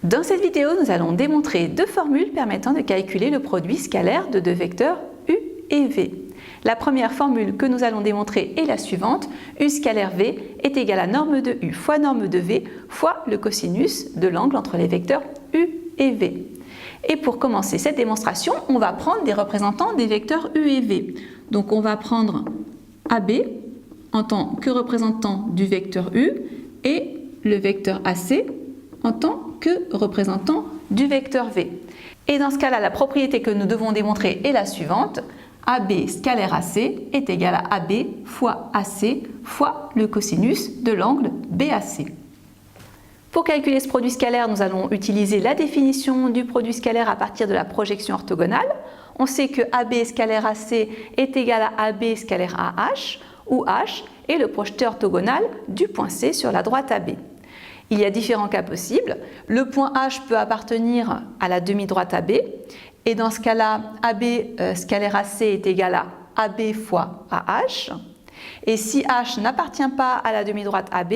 Dans cette vidéo, nous allons démontrer deux formules permettant de calculer le produit scalaire de deux vecteurs u et v. La première formule que nous allons démontrer est la suivante. U scalaire v est égal à norme de u fois norme de v fois le cosinus de l'angle entre les vecteurs u et v. Et pour commencer cette démonstration, on va prendre des représentants des vecteurs u et v. Donc on va prendre AB en tant que représentant du vecteur u et le vecteur AC en tant que représentant du vecteur v. Et dans ce cas-là, la propriété que nous devons démontrer est la suivante. AB scalaire AC est égal à AB fois AC fois le cosinus de l'angle BAC. Pour calculer ce produit scalaire, nous allons utiliser la définition du produit scalaire à partir de la projection orthogonale. On sait que AB scalaire AC est égal à AB scalaire AH, où H est le projeté orthogonal du point C sur la droite AB. Il y a différents cas possibles. Le point H peut appartenir à la demi-droite AB, et dans ce cas-là, AB scalaire AC est égal à AB fois AH. Et si H n'appartient pas à la demi-droite AB,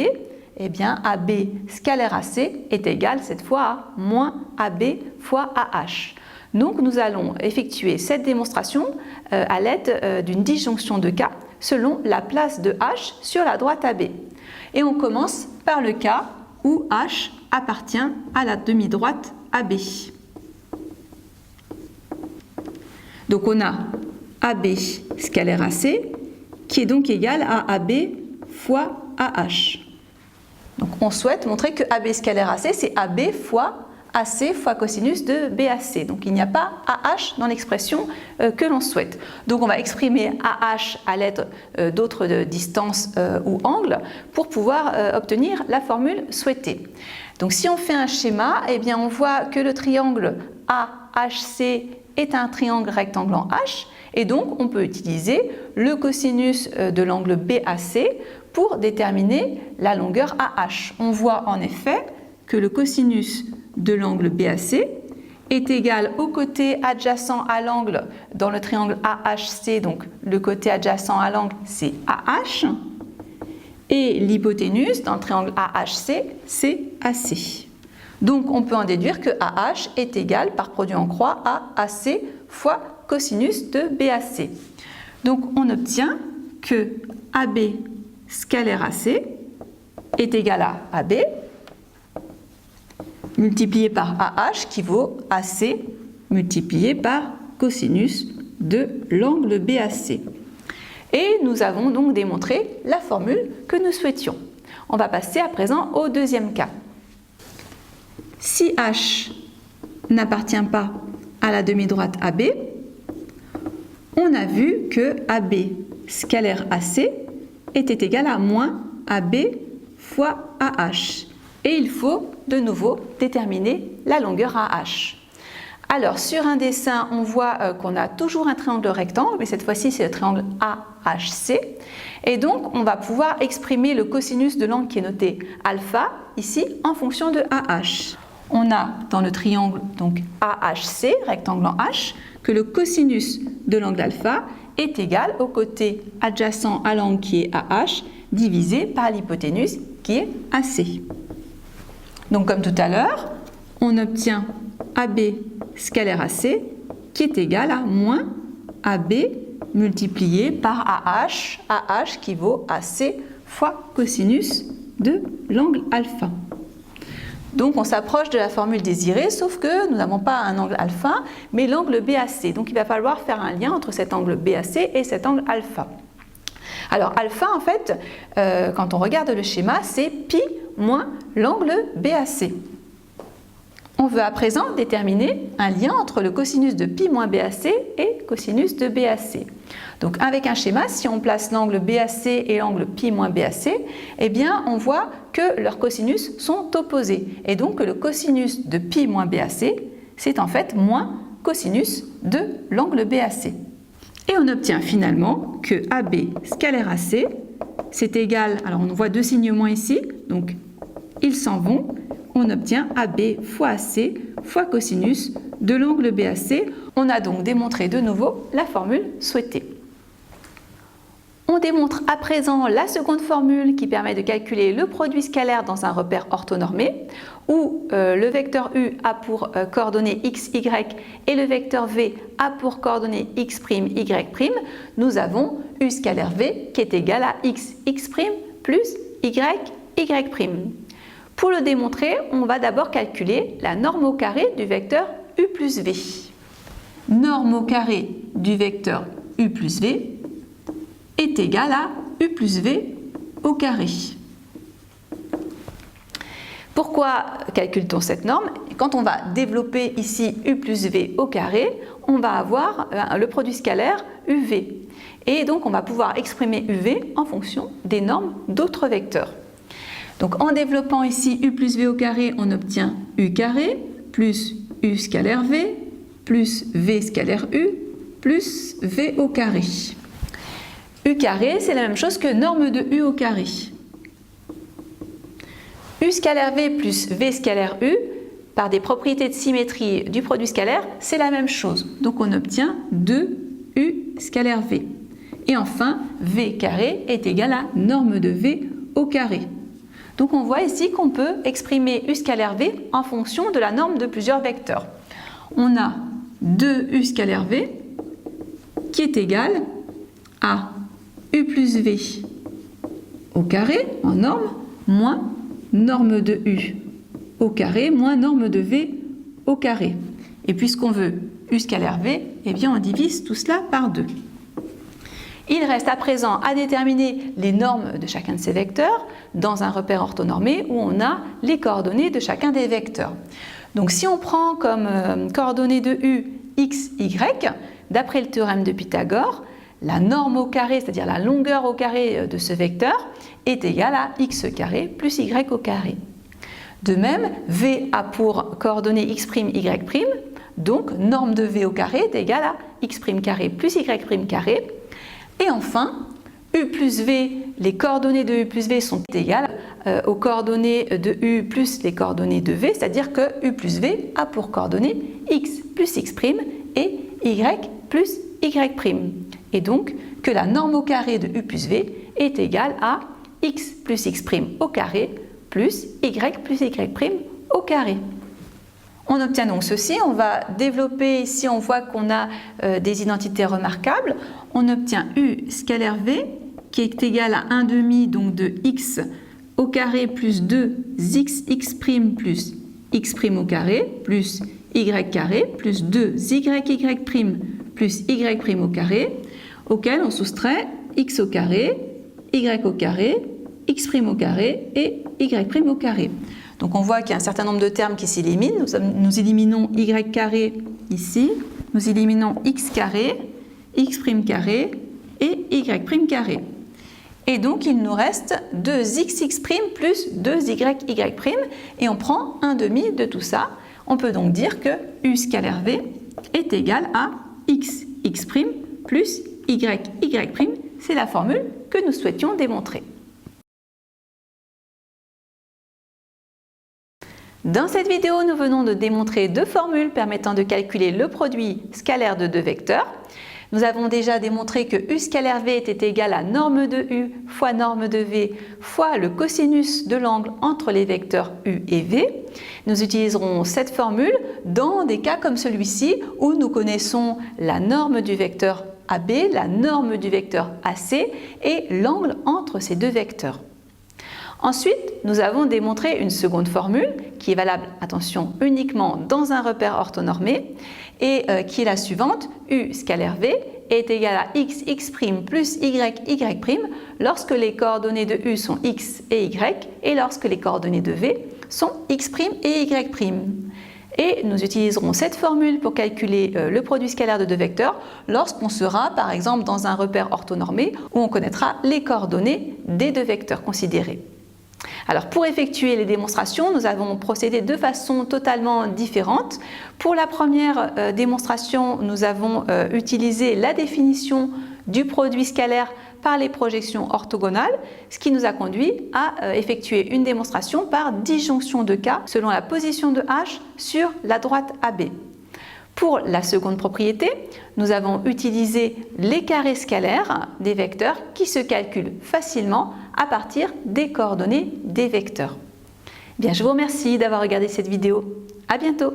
eh bien AB scalaire AC est égal cette fois à moins AB fois AH. Donc nous allons effectuer cette démonstration à l'aide d'une disjonction de cas selon la place de H sur la droite AB. Et on commence par le cas où H appartient à la demi-droite AB. Donc on a AB scalaire AC qui est donc égal à AB fois AH. Donc on souhaite montrer que AB scalaire AC c'est AB fois AC fois cosinus de BAC. Donc il n'y a pas AH dans l'expression que l'on souhaite. Donc on va exprimer AH à l'aide d'autres distances ou angles pour pouvoir obtenir la formule souhaitée. Donc si on fait un schéma, eh bien on voit que le triangle AHC est un triangle rectanglant H et donc on peut utiliser le cosinus de l'angle BAC pour déterminer la longueur AH. On voit en effet que le cosinus de l'angle BAC est égal au côté adjacent à l'angle dans le triangle AHC, donc le côté adjacent à l'angle c'est AH, et l'hypoténuse dans le triangle AHC c'est AC. Donc on peut en déduire que AH est égal par produit en croix à AC fois cosinus de BAC. Donc on obtient que AB scalaire AC est égal à AB multiplié par AH qui vaut AC multiplié par cosinus de l'angle BAC. Et nous avons donc démontré la formule que nous souhaitions. On va passer à présent au deuxième cas. Si H n'appartient pas à la demi-droite AB, on a vu que AB scalaire AC était égal à moins AB fois AH. Et il faut de nouveau déterminer la longueur AH. Alors sur un dessin, on voit qu'on a toujours un triangle rectangle, mais cette fois-ci c'est le triangle AHC. Et donc on va pouvoir exprimer le cosinus de l'angle qui est noté alpha ici en fonction de AH. On a dans le triangle donc AHC, rectangle en H, que le cosinus de l'angle alpha est égal au côté adjacent à l'angle qui est AH divisé par l'hypoténuse qui est AC. Donc comme tout à l'heure, on obtient AB scalaire AC qui est égal à moins AB multiplié par AH qui vaut AC fois cosinus de l'angle alpha. Donc on s'approche de la formule désirée, sauf que nous n'avons pas un angle alpha, mais l'angle BAC. Donc il va falloir faire un lien entre cet angle BAC et cet angle alpha. Alors alpha, en fait, quand on regarde le schéma, c'est pi moins l'angle BAC. On veut à présent déterminer un lien entre le cosinus de pi moins BAC et cosinus de BAC. Donc avec un schéma, si on place l'angle BAC et l'angle pi moins BAC, eh bien on voit que leurs cosinus sont opposés. Et donc le cosinus de pi moins BAC, c'est en fait moins cosinus de l'angle BAC. Et on obtient finalement que AB scalaire AC, c'est égal, alors on voit deux signes moins ici, donc ils s'en vont, on obtient AB fois AC fois cosinus de l'angle BAC. On a donc démontré de nouveau la formule souhaitée. On démontre à présent la seconde formule qui permet de calculer le produit scalaire dans un repère orthonormé, où le vecteur U a pour coordonnées x, y et le vecteur V a pour coordonnées x', y'. Nous avons U scalaire V qui est égal à x, x' plus y, y'. Pour le démontrer, on va d'abord calculer la norme au carré du vecteur U plus V. Norme au carré du vecteur U plus V est égale à U plus V au carré. Pourquoi calcule-t-on cette norme? Quand on va développer ici U plus V au carré, on va avoir le produit scalaire UV. Et donc on va pouvoir exprimer UV en fonction des normes d'autres vecteurs. Donc en développant ici U plus V au carré, on obtient U carré plus U scalaire V plus V scalaire U plus V au carré. U carré, c'est la même chose que norme de U au carré. U scalaire V plus V scalaire U, par des propriétés de symétrie du produit scalaire, c'est la même chose. Donc on obtient 2U scalaire V. Et enfin, V carré est égal à norme de V au carré. Donc on voit ici qu'on peut exprimer U scalaire V en fonction de la norme de plusieurs vecteurs. On a 2U scalaire V qui est égal à U plus V au carré en norme moins norme de U au carré moins norme de V au carré. Et puisqu'on veut U scalaire V, eh bien on divise tout cela par 2. Il reste à présent à déterminer les normes de chacun de ces vecteurs dans un repère orthonormé où on a les coordonnées de chacun des vecteurs. Donc si on prend comme coordonnées de U, x, y, d'après le théorème de Pythagore, la norme au carré, c'est-à-dire la longueur au carré de ce vecteur, est égale à x carré plus y au carré. De même, V a pour coordonnées x', y', donc norme de V au carré est égale à x' carré plus y' carré. Et enfin, U plus V, les coordonnées de U plus V sont égales aux coordonnées de U plus les coordonnées de V, c'est-à-dire que U plus V a pour coordonnées x plus x' et y plus y'. Et donc que la norme au carré de U plus V est égale à x plus x' au carré plus y plus y' au carré. On obtient donc ceci, on va développer ici, on voit qu'on a des identités remarquables. On obtient U scalaire V qui est égal à 1/2 donc de x au carré plus 2xx' plus x' au carré plus y carré plus 2yyy' plus y' au carré, auquel on soustrait x au carré, y au carré, x' au carré et y' au carré. Donc on voit qu'il y a un certain nombre de termes qui s'éliminent. Nous éliminons y carré ici, nous éliminons x carré, x' carré et y' carré. Et donc il nous reste 2xx' plus 2yy' et on prend 1/2 de tout ça. On peut donc dire que U scalaire V est égal à xx' plus y'. C'est la formule que nous souhaitions démontrer. Dans cette vidéo, nous venons de démontrer deux formules permettant de calculer le produit scalaire de deux vecteurs. Nous avons déjà démontré que U scalaire V était égal à norme de U fois norme de V fois le cosinus de l'angle entre les vecteurs U et V. Nous utiliserons cette formule dans des cas comme celui-ci où nous connaissons la norme du vecteur AB, la norme du vecteur AC et l'angle entre ces deux vecteurs. Ensuite, nous avons démontré une seconde formule qui est valable, attention, uniquement dans un repère orthonormé et qui est la suivante. U scalaire V est égal à xx' plus y', lorsque les coordonnées de U sont x et y et lorsque les coordonnées de V sont x' et y'. Et nous utiliserons cette formule pour calculer le produit scalaire de deux vecteurs lorsqu'on sera par exemple dans un repère orthonormé où on connaîtra les coordonnées des deux vecteurs considérés. Alors pour effectuer les démonstrations, nous avons procédé de façon totalement différente. Pour la première démonstration, nous avons utilisé la définition du produit scalaire par les projections orthogonales, ce qui nous a conduit à effectuer une démonstration par disjonction de cas selon la position de H sur la droite AB. Pour la seconde propriété, nous avons utilisé les carrés scalaires des vecteurs qui se calculent facilement à partir des coordonnées des vecteurs. Bien, je vous remercie d'avoir regardé cette vidéo. À bientôt!